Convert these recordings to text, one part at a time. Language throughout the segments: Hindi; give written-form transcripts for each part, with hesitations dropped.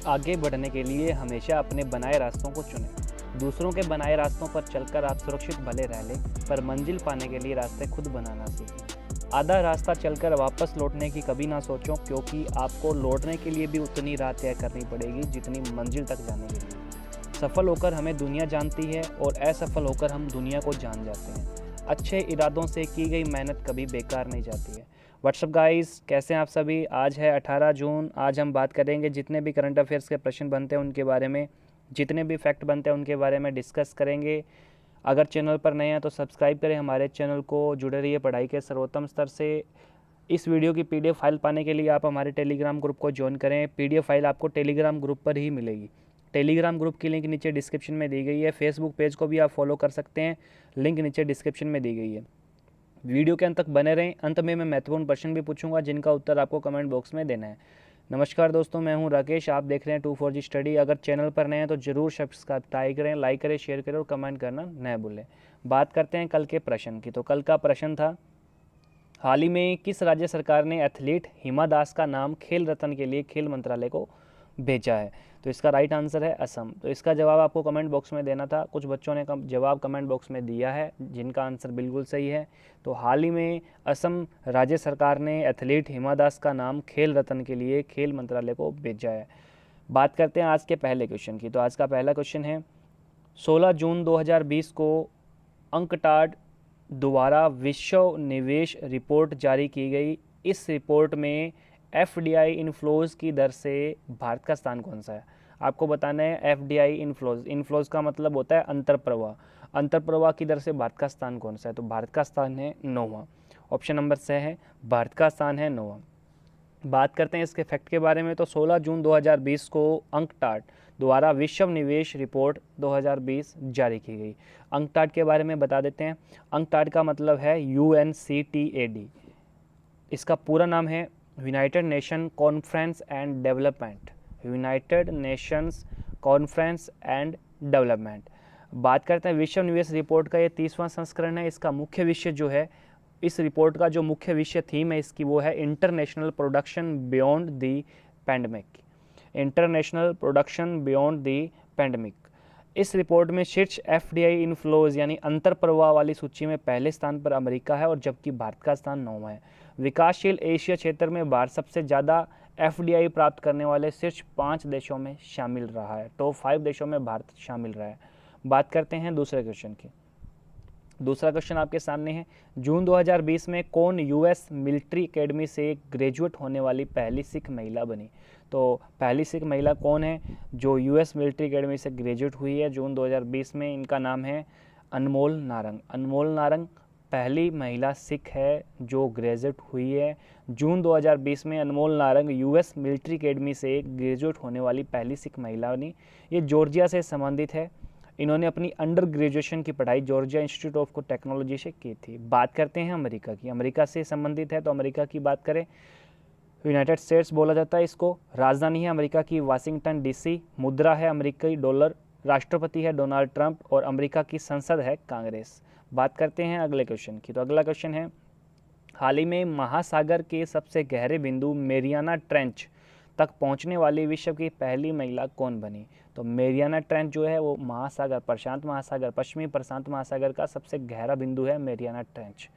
आगे बढ़ने के लिए हमेशा अपने बनाए रास्तों को चुनें। दूसरों के बनाए रास्तों पर चलकर आप सुरक्षित भले रह लें, पर मंजिल पाने के लिए रास्ते खुद बनाना सीखें। आधा रास्ता चलकर वापस लौटने की कभी ना सोचो, क्योंकि आपको लौटने के लिए भी उतनी राह तय करनी पड़ेगी जितनी मंजिल तक जाने के लिए। सफल होकर हमें दुनिया जानती है और असफल होकर हम दुनिया को जान जाते हैं। अच्छे इरादों से की गई मेहनत कभी बेकार नहीं जाती है। व्हाट्सअप गाइस, कैसे हैं आप सभी। आज है 18 जून। आज हम बात करेंगे जितने भी करंट अफेयर्स के प्रश्न बनते हैं उनके बारे में, जितने भी फैक्ट बनते हैं उनके बारे में डिस्कस करेंगे। अगर चैनल पर नए हैं तो सब्सक्राइब करें हमारे चैनल को, जुड़े रहिए पढ़ाई के सर्वोत्तम स्तर से। इस वीडियो की पीडीएफ फाइल पाने के लिए आप हमारे टेलीग्राम ग्रुप को ज्वाइन करें। पीडीएफ फाइल आपको टेलीग्राम ग्रुप पर ही मिलेगी। टेलीग्राम ग्रुप की लिंक नीचे डिस्क्रिप्शन में दी गई है। फेसबुक पेज को भी आप फॉलो कर सकते हैं, लिंक नीचे डिस्क्रिप्शन में दी गई है। वीडियो के अंत तक बने रहें। अंत में मैं महत्वपूर्ण प्रश्न भी पूछूंगा जिनका उत्तर आपको कमेंट बॉक्स में देना है। नमस्कार दोस्तों, मैं हूं राकेश, आप देख रहे हैं 24G स्टडी। अगर चैनल पर नए हैं तो ज़रूर सब्सक्राइब करें, लाइक करें, शेयर करें और कमेंट करना न भूलें। बात करते हैं कल के प्रश्न की। तो कल का प्रश्न था, हाल ही में किस राज्य सरकार ने एथलीट हिमा दास का नाम खेल रत्न के लिए खेल मंत्रालय को भेजा है। तो इसका राइट आंसर है असम। तो इसका जवाब आपको कमेंट बॉक्स में देना था। कुछ बच्चों ने जवाब कमेंट बॉक्स में दिया है जिनका आंसर बिल्कुल सही है। तो हाल ही में असम राज्य सरकार ने एथलीट हिमा दास का नाम खेल रत्न के लिए खेल मंत्रालय को भेजा है। बात करते हैं आज के पहले क्वेश्चन की। तो आज का पहला क्वेश्चन है, 16 जून 2020 को अंकटाड द्वारा विश्व निवेश रिपोर्ट जारी की गई। इस रिपोर्ट में एफडीआई इनफ्लोज की दर से भारत का स्थान कौन सा है। आपको बताना है एफडीआई इनफ्लोज का मतलब होता है अंतर प्रवाह की दर से भारत का स्थान कौन सा है। तो भारत का स्थान है 9वां। ऑप्शन नंबर C है, भारत का स्थान है 9वां। बात करते हैं इसके फैक्ट के बारे में। तो 16 जून 2020 को अंकटाड द्वारा विश्व निवेश रिपोर्ट 2020 जारी की गई। अंकटाड के बारे में बता देते हैं। अंकटाड का मतलब है UNCTAD। इसका पूरा नाम है United nation conference and development. United Nations conference and development. बात करते हैं विश्व निवेश रिपोर्ट का, ये 30वां संस्करण है। इसका मुख्य विषय जो है, इस रिपोर्ट का जो मुख्य विषय थीम है इसकी, वो है international production beyond the pandemic. International production beyond the pandemic. इस रिपोर्ट में शीर्ष एफडीआई इनफ्लोज यानी अंतर प्रवाह वाली सूची में पहले स्थान पर अमेरिका है और जबकि भारत का स्थान 9वां है। विकासशील एशिया क्षेत्र में भारत सबसे ज़्यादा एफडीआई प्राप्त करने वाले शीर्ष 5 देशों में शामिल रहा है। टॉप 5 देशों में भारत शामिल रहा है। बात करते हैं दूसरे क्वेश्चन की। दूसरा क्वेश्चन आपके सामने है, जून 2020 में कौन यूएस मिलिट्री एकेडमी से ग्रेजुएट होने वाली पहली सिख महिला बनी। तो पहली सिख महिला कौन है जो यूएस मिलिट्री एकेडमी से ग्रेजुएट हुई है जून 2020 में। इनका नाम है अनमोल नारंग। अनमोल नारंग पहली महिला सिख है जो ग्रेजुएट हुई है जून 2020 में। अनमोल नारंग यूएस मिलिट्री एकेडमी से ग्रेजुएट होने वाली पहली सिख महिला बनी। ये जॉर्जिया से संबंधित है। इन्होंने अपनी अंडर ग्रेजुएशन की पढ़ाई जॉर्जिया इंस्टीट्यूट ऑफ टेक्नोलॉजी से की थी। बात करते हैं अमेरिका की। अमेरिका से संबंधित है तो अमेरिका की बात करें, यूनाइटेड स्टेट्स बोला जाता है इसको। राजधानी है अमेरिका की वाशिंगटन DC। मुद्रा है अमेरिकी डॉलर। राष्ट्रपति है डोनाल्ड ट्रंप और अमेरिका की संसद है कांग्रेस। बात करते हैं अगले क्वेश्चन की। तो अगला क्वेश्चन है, हाल ही में महासागर के सबसे गहरे बिंदु मेरियाना ट्रेंच तक पहुंचने वाली विश्व की पहली महिला कौन बनी। तो मेरियाना ट्रेंच जो है वो महासागर, प्रशांत महासागर, पश्चिमी प्रशांत महासागर का सबसे गहरा बिंदु है मेरियाना ट्रेंच।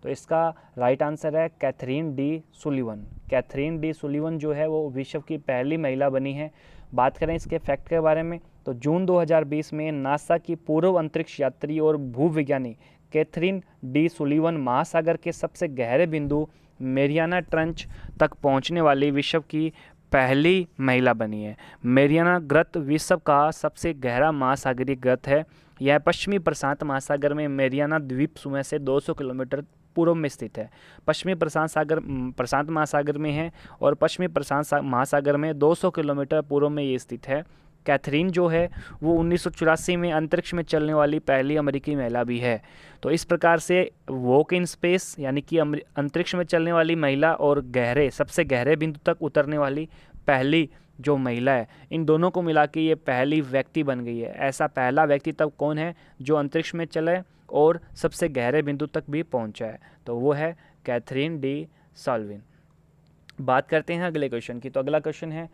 तो इसका राइट आंसर है Kathryn D Sullivan. Kathryn D Sullivan जो है वो विश्व की पहली महिला बनी है। बात करें इसके फैक्ट के बारे में, तो जून 2020 में नासा की पूर्व अंतरिक्ष यात्री और भूविज्ञानी कैथरीन डी सुलिवन महासागर के सबसे गहरे बिंदु मेरियाना ट्रेंच तक पहुंचने वाली विश्व की पहली महिला बनी है। मेरियाना ग्रत विश्व का सबसे गहरा महासागरीय ग्रत है। यह पश्चिमी प्रशांत महासागर में मेरियाना द्वीप समूह से 200 किलोमीटर पूर्व में स्थित है। पश्चिमी प्रशांत महासागर में है और पश्चिमी प्रशांत महासागर में 200 किलोमीटर पूर्व में ये स्थित है। कैथरीन जो है वो 1984 में अंतरिक्ष में चलने वाली पहली अमेरिकी महिला भी है। तो इस प्रकार से वॉक इन स्पेस यानी कि अंतरिक्ष में चलने वाली महिला और सबसे गहरे बिंदु तक उतरने वाली पहली जो महिला है, इन दोनों को मिला के ये पहली व्यक्ति बन गई है। ऐसा पहला व्यक्ति तब कौन है जो अंतरिक्ष में चले और सबसे गहरे बिंदु तक भी पहुंचा है, तो वो है कैथरीन डी सुलिवन। बात करते हैं अगले क्वेश्चन की। तो अगला क्वेश्चन है,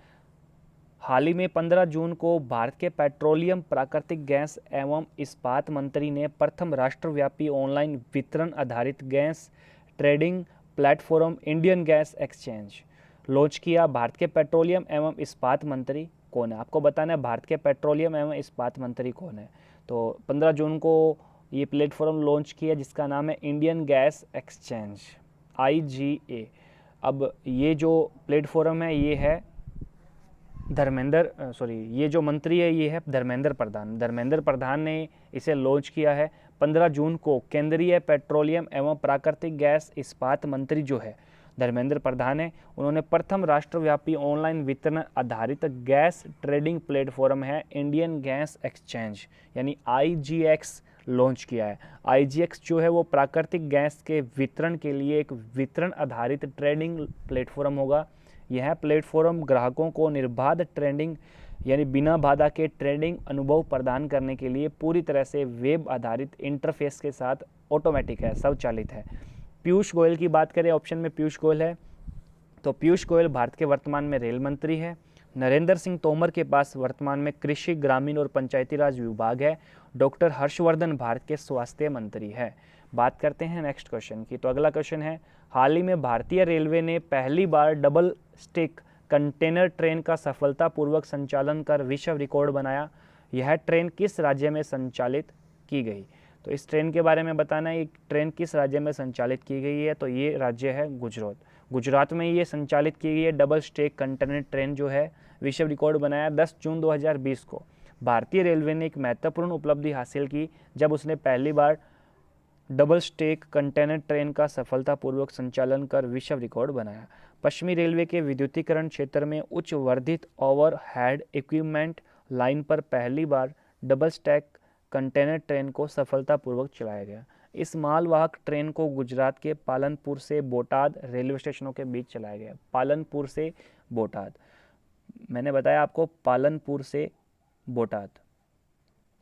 हाल ही में 15 जून को भारत के पेट्रोलियम, प्राकृतिक गैस एवं इस्पात मंत्री ने प्रथम राष्ट्रव्यापी ऑनलाइन वितरण आधारित gas trading platform Indian gas exchange launch किया। भारत के पेट्रोलियम एवं इस्पात मंत्री कौन है? आपको बताना है भारत के पेट्रोलियम एवं इस्पात मंत्री कौन है। तो 15 जून को ये प्लेटफॉर्म लॉन्च किया जिसका नाम है इंडियन गैस एक्सचेंज, IGA। अब ये जो प्लेटफॉर्म है ये है ये जो मंत्री है ये है धर्मेंद्र प्रधान। धर्मेंद्र प्रधान ने इसे लॉन्च किया है 15 जून को। केंद्रीय पेट्रोलियम एवं प्राकृतिक गैस इस्पात मंत्री जो है धर्मेंद्र प्रधान है, उन्होंने प्रथम राष्ट्रव्यापी ऑनलाइन वितरण आधारित गैस ट्रेडिंग प्लेटफॉर्म है इंडियन गैस एक्सचेंज यानी IGX लॉन्च किया है। IGX जो है वो प्राकृतिक गैस के वितरण के लिए एक वितरण आधारित ट्रेडिंग प्लेटफॉर्म होगा। यह प्लेटफॉर्म ग्राहकों को निर्बाध ट्रेडिंग यानी बिना बाधा के ट्रेडिंग अनुभव प्रदान करने के लिए पूरी तरह से वेब आधारित इंटरफेस के साथ ऑटोमेटिक है, स्वचालित है। पीयूष गोयल की बात करें, ऑप्शन में पीयूष गोयल है, तो पीयूष गोयल भारत के वर्तमान में रेल मंत्री है। नरेंद्र सिंह तोमर के पास वर्तमान में कृषि, ग्रामीण और पंचायती राज विभाग है। डॉक्टर हर्षवर्धन भारत के स्वास्थ्य मंत्री है। बात करते हैं नेक्स्ट क्वेश्चन की। तो अगला क्वेश्चन है, हाल ही में भारतीय रेलवे ने पहली बार डबल स्टिक कंटेनर ट्रेन का सफलतापूर्वक संचालन कर विश्व रिकॉर्ड बनाया। यह ट्रेन किस राज्य में संचालित की गई? तो इस ट्रेन के बारे में बताना है, ये ट्रेन किस राज्य में संचालित की गई है। तो ये राज्य है गुजरात। गुजरात में ये संचालित की गई है डबल स्टेक कंटेनर ट्रेन जो है विश्व रिकॉर्ड बनाया 10 जून 2020 को। भारतीय रेलवे ने एक महत्वपूर्ण उपलब्धि हासिल की जब उसने पहली बार डबल स्टेक कंटेनर ट्रेन का सफलतापूर्वक संचालन कर विश्व रिकॉर्ड बनाया। पश्चिमी रेलवे के विद्युतीकरण क्षेत्र में उच्च वर्धित ओवरहेड इक्विपमेंट लाइन पर पहली बार डबल स्टैक कंटेनर ट्रेन को सफलतापूर्वक चलाया गया। इस मालवाहक ट्रेन को गुजरात के पालनपुर से बोटाद रेलवे स्टेशनों के बीच चलाया गया। पालनपुर से बोटाद, मैंने बताया आपको पालनपुर से बोटाद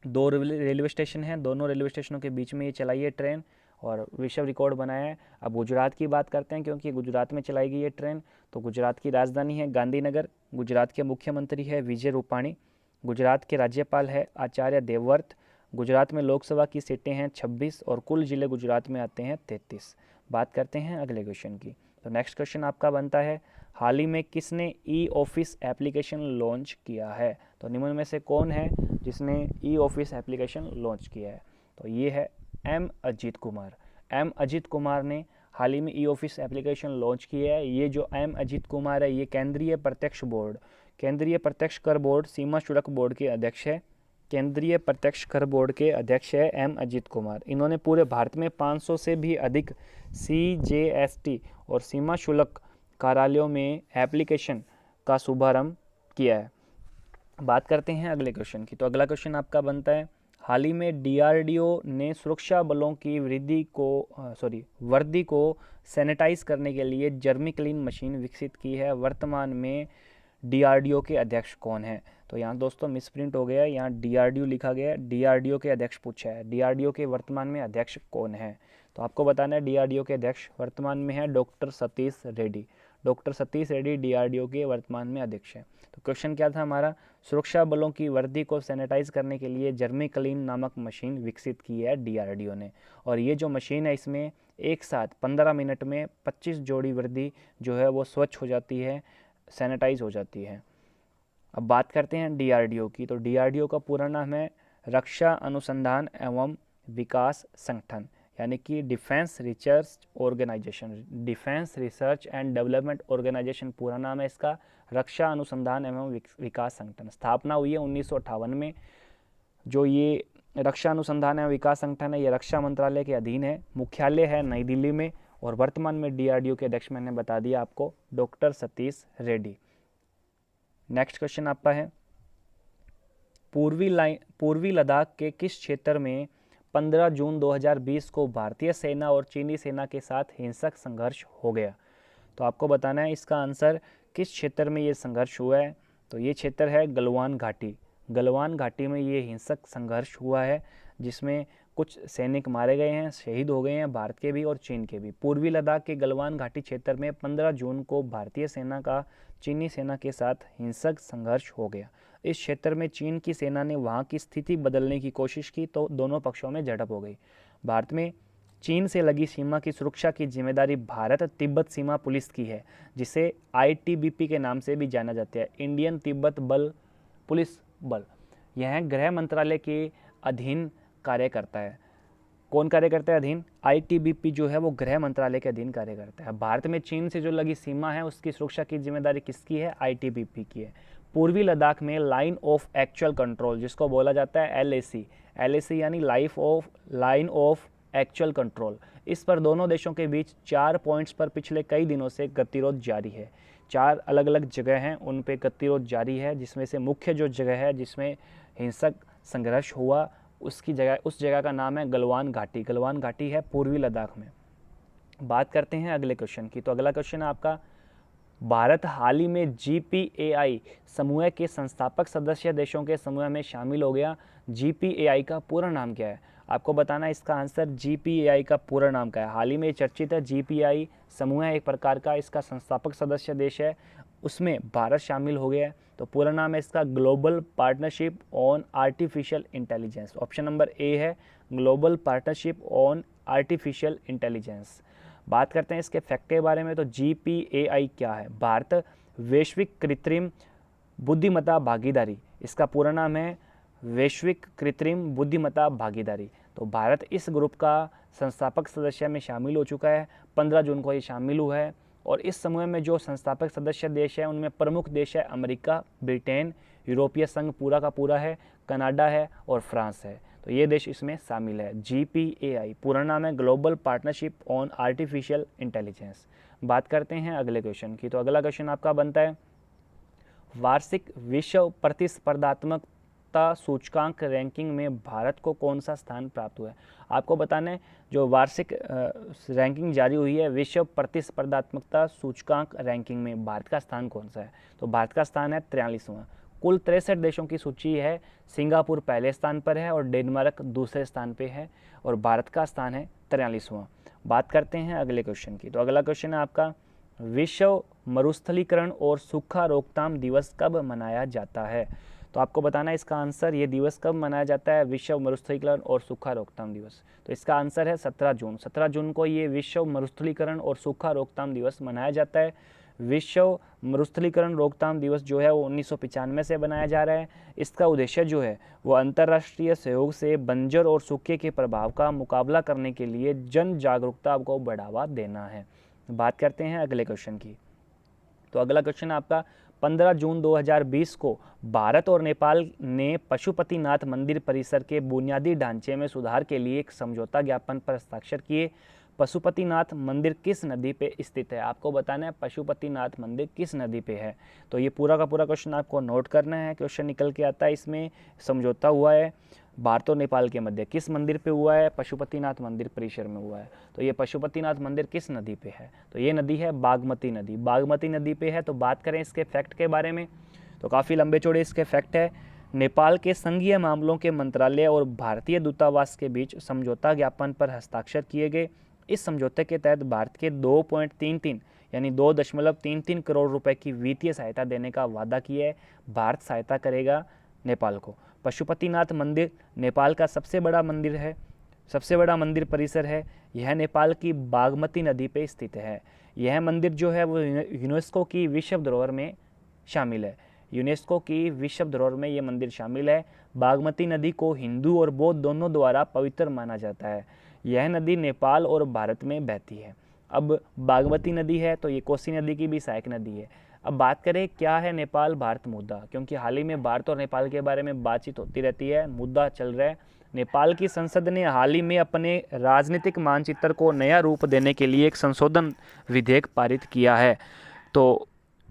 2 रेलवे स्टेशन हैं, दोनों रेलवे स्टेशनों के बीच में ये चलाई है ट्रेन और विश्व रिकॉर्ड बनाया है। अब गुजरात की बात करते हैं क्योंकि गुजरात में चलाई गई है ट्रेन। तो गुजरात की राजधानी है गांधीनगर। गुजरात के मुख्यमंत्री है विजय रूपाणी। गुजरात के राज्यपाल है आचार्य देवव्रत। गुजरात में लोकसभा की सीटें हैं 26 और कुल जिले गुजरात में आते हैं 33। बात करते हैं अगले क्वेश्चन की। तो नेक्स्ट क्वेश्चन आपका बनता है, हाल ही में किसने ई-ऑफिस एप्लीकेशन लॉन्च किया है? तो निम्न में से कौन है जिसने ई-ऑफिस एप्लीकेशन लॉन्च किया है? तो ये है M अजीत कुमार। M अजीत कुमार ने हाल ही में ई-ऑफिस एप्लीकेशन लॉन्च किया है। ये जो M अजीत कुमार है ये केंद्रीय प्रत्यक्ष कर बोर्ड सीमा शुल्क बोर्ड के अध्यक्ष है। केंद्रीय प्रत्यक्ष कर बोर्ड के अध्यक्ष है M अजीत कुमार। इन्होंने पूरे भारत में 500 से भी अधिक CJST और सीमा शुल्क कार्यालयों में एप्लीकेशन का शुभारंभ किया है। बात करते हैं अगले क्वेश्चन की। तो अगला क्वेश्चन आपका बनता है, हाल ही में DRDO ने सुरक्षा बलों की वर्दी को सैनिटाइज करने के लिए जर्मी क्लीन मशीन विकसित की है। वर्तमान में DRDO के अध्यक्ष कौन है? तो यहाँ दोस्तों मिसप्रिंट हो गया है, यहाँ DRDO लिखा गया है, DRDO के अध्यक्ष पूछा है। DRDO के वर्तमान में अध्यक्ष कौन है? तो आपको बताना है DRDO के अध्यक्ष वर्तमान में है doctor Satish Reddy. Doctor Satish Reddy DRDO के वर्तमान में अध्यक्ष है। तो क्वेश्चन क्या था हमारा, सुरक्षा बलों की वर्दी को सैनिटाइज करने के लिए जर्मी क्लीन नामक मशीन विकसित की है DRDO ने। और ये जो मशीन है इसमें एक साथ 15 मिनट में 25 जोड़ी वर्दी जो है वो स्वच्छ हो जाती है, सैनिटाइज हो जाती है। अब बात करते हैं DRDO की। तो DRDO का पूरा नाम है रक्षा अनुसंधान एवं विकास संगठन यानी कि defence research organisation. Defence research and development organisation पूरा नाम है इसका, रक्षा अनुसंधान एवं विकास संगठन। स्थापना हुई है 1958 में। जो ये रक्षा अनुसंधान एवं विकास संगठन है ये रक्षा मंत्रालय के अधीन है। मुख्यालय है नई दिल्ली में और वर्तमान में DRDO के अध्यक्ष मैंने बता दिया आपको doctor Satish Reddy. Next question आपका है, पूर्वी लद्दाख के किस क्षेत्र में 15 जून 2020 को भारतीय सेना और चीनी सेना के साथ हिंसक संघर्ष हो गया? तो आपको बताना है इसका आंसर, किस क्षेत्र में ये संघर्ष हुआ है। तो ये क्षेत्र है गलवान घाटी। गलवान घाटी में ये हिंसक संघर्ष हुआ है जिसमें कुछ सैनिक मारे गए हैं, शहीद हो गए हैं, भारत के भी और चीन के भी। पूर्वी लद्दाख के गलवान घाटी क्षेत्र में 15 जून को भारतीय सेना का चीनी सेना के साथ हिंसक संघर्ष हो गया। इस क्षेत्र में चीन की सेना ने वहां की स्थिति बदलने की कोशिश की तो दोनों पक्षों में झड़प हो गई। भारत में चीन से लगी सीमा की सुरक्षा की जिम्मेदारी भारत तिब्बत सीमा पुलिस की है, जिसे ITBP के नाम से भी जाना जाता है, इंडियन तिब्बत बल पुलिस बल। यह गृह मंत्रालय के अधीन कार्य करता है। कौन कार्य करता है अधीन? ITBP जो है वो गृह मंत्रालय के अधीन कार्य करता है। भारत में चीन से जो लगी सीमा है उसकी सुरक्षा की जिम्मेदारी किसकी है? ITBP की है। पूर्वी लद्दाख में लाइन ऑफ एक्चुअल कंट्रोल, जिसको बोला जाता है LAC यानी लाइन ऑफ एक्चुअल कंट्रोल, इस पर दोनों देशों के बीच 4 पॉइंट्स पर पिछले कई दिनों से गतिरोध जारी है। 4 अलग अलग जगह हैं, उन पे गतिरोध जारी है, जिसमें से मुख्य जो जगह है जिसमें हिंसक संघर्ष हुआ उस जगह का नाम है गलवान घाटी। गलवान घाटी है पूर्वी लद्दाख में। बात करते हैं अगले क्वेश्चन की। तो अगला क्वेश्चन है आपका, भारत हाल ही में GPAI समूह के संस्थापक सदस्य देशों के समूह में शामिल हो गया। GPAI का पूरा नाम क्या है? आपको बताना है इसका आंसर। GPAI का पूरा नाम क्या है? हाल ही में चर्चित है GPAI समूह है एक प्रकार का, इसका संस्थापक सदस्य देश है, उसमें भारत शामिल हो गया है। तो पूरा नाम है इसका global partnership on artificial intelligence. Option number A है global partnership on artificial intelligence. बात करते हैं इसके फैक्ट के बारे में। तो GPAI क्या है? भारत वैश्विक कृत्रिम बुद्धिमत्ता भागीदारी, इसका पूरा नाम है वैश्विक कृत्रिम बुद्धिमत्ता भागीदारी। तो भारत इस ग्रुप का संस्थापक सदस्य में शामिल हो चुका है। 15 जून को ये शामिल हुआ है। और इस समूह में जो संस्थापक सदस्य देश है उनमें प्रमुख देश है अमेरिका, ब्रिटेन, यूरोपीय संघ पूरा का पूरा है, कनाडा है और फ्रांस है। तो ये देश इसमें शामिल है। GPAI पूरा नाम है global partnership on artificial intelligence. बात करते हैं अगले क्वेश्चन की। तो अगला क्वेश्चन आपका बनता है, वार्षिक विश्व प्रतिस्पर्धात्मकता सूचकांक रैंकिंग में भारत को कौन सा स्थान प्राप्त हुआ है? आपको बताना है जो वार्षिक रैंकिंग जारी हुई है विश्व प्रतिस्पर्धात्मकता सूचकांक रैंकिंग में भारत का स्थान कौन सा है? तो भारत का स्थान है 43वां। कुल 63 देशों की सूची है। सिंगापुर पहले स्थान पर है और डेनमार्क दूसरे स्थान पे है और भारत का स्थान है 43वां। बात करते हैं अगले क्वेश्चन की। तो अगला क्वेश्चन है आपका, विश्व मरुस्थलीकरण और सूखा रोकथाम दिवस कब मनाया जाता है? तो आपको बताना है इसका आंसर। ये दिवस कब मनाया जाता है? विश्व मरुस्थलीकरण और सूखा रोकथाम दिवस। तो इसका आंसर है 17 जून। 17 जून को ये विश्व मरुस्थलीकरण और सूखा रोकथाम दिवस मनाया जाता है। विश्व मरुस्थलीकरण रोकथाम दिवस जो है वो 1995 से बनाया जा रहा है। इसका उद्देश्य जो है वो अंतर्राष्ट्रीय सहयोग से बंजर और सूखे के प्रभाव का मुकाबला करने के लिए जन जागरूकता को बढ़ावा देना है। बात करते हैं अगले क्वेश्चन की। तो अगला क्वेश्चन आपका, 15 जून 2020 को भारत और नेपाल ने पशुपतिनाथ मंदिर परिसर के बुनियादी ढांचे में सुधार के लिए एक समझौता ज्ञापन पर हस्ताक्षर किए। पशुपतिनाथ मंदिर किस नदी पे स्थित है? आपको बताना है पशुपतिनाथ मंदिर किस नदी पे है। तो ये पूरा का पूरा क्वेश्चन आपको नोट करना है। क्वेश्चन निकल के आता है, इसमें समझौता हुआ है भारत और नेपाल के मध्य। किस मंदिर पे हुआ है? पशुपतिनाथ मंदिर परिसर में हुआ है। तो ये पशुपतिनाथ मंदिर किस नदी पे है? तो ये नदी है बागमती नदी। बागमती नदी पे है। तो बात करें इसके फैक्ट के बारे में, तो काफ़ी लंबे चौड़े इसके फैक्ट है। नेपाल के संघीय मामलों के मंत्रालय और भारतीय दूतावास के बीच समझौता ज्ञापन पर हस्ताक्षर किए गए। इस समझौते के तहत भारत के 2.33 यानी 2.33 करोड़ रुपए की वित्तीय सहायता देने का वादा किया है। भारत सहायता करेगा नेपाल को। पशुपतिनाथ मंदिर नेपाल का सबसे बड़ा मंदिर है, सबसे बड़ा मंदिर परिसर है। यह नेपाल की बागमती नदी पे स्थित है। यह मंदिर जो है वो यूनेस्को की विश्व धरोहर में शामिल है। यूनेस्को की विश्व धरोहर में ये मंदिर शामिल है। बागमती नदी को हिंदू और बौद्ध दोनों द्वारा पवित्र माना जाता है। यह नदी नेपाल और भारत में बहती है। अब बागमती नदी है तो ये कोसी नदी की भी सहायक नदी है। अब बात करें क्या है नेपाल भारत मुद्दा, क्योंकि हाल ही में भारत और नेपाल के बारे में बातचीत होती रहती है, मुद्दा चल रहा है। नेपाल की संसद ने हाल ही में अपने राजनीतिक मानचित्र को नया रूप देने के लिए एक संशोधन विधेयक पारित किया है। तो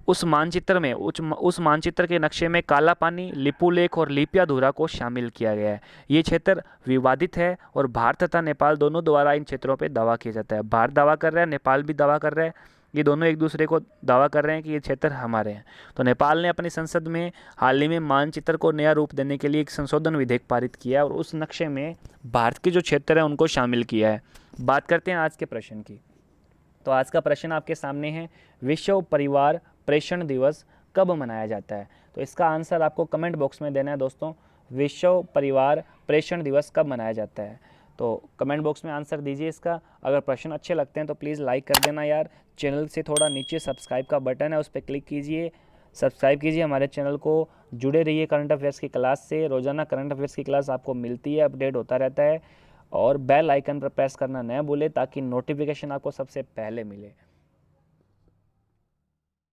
उस मानचित्र के नक्शे में काला पानी, लिपू लेक और लिपियाधुरा को शामिल किया गया है। ये क्षेत्र विवादित है और भारत तथा नेपाल दोनों द्वारा इन क्षेत्रों पर दावा किया जाता है। भारत दावा कर रहा है, नेपाल भी दावा कर रहा है। ये दोनों एक दूसरे को दावा कर रहे हैं कि ये क्षेत्र हमारे हैं। तो नेपाल ने अपनी संसद में हाल ही में मानचित्र को नया रूप देने के लिए एक संशोधन विधेयक पारित किया और उस नक्शे में भारत के जो क्षेत्र हैं उनको शामिल किया है। बात करते हैं आज के प्रश्न की। तो आज का प्रश्न आपके सामने है, विश्व परिवार प्रेषण दिवस कब मनाया जाता है? तो इसका आंसर आपको कमेंट बॉक्स में देना है दोस्तों। विश्व परिवार प्रेषण दिवस कब मनाया जाता है? तो कमेंट बॉक्स में आंसर दीजिए इसका। अगर प्रश्न अच्छे लगते हैं तो प्लीज़ लाइक कर देना यार। चैनल से थोड़ा नीचे सब्सक्राइब का बटन है, उस पर क्लिक कीजिए, सब्सक्राइब कीजिए हमारे चैनल को। जुड़े रहिए करंट अफेयर्स की क्लास से। रोज़ाना करंट अफेयर्स की क्लास आपको मिलती है, अपडेट होता रहता है। और बेल आइकन पर प्रेस करना न भूलें ताकि नोटिफिकेशन आपको सबसे पहले मिले।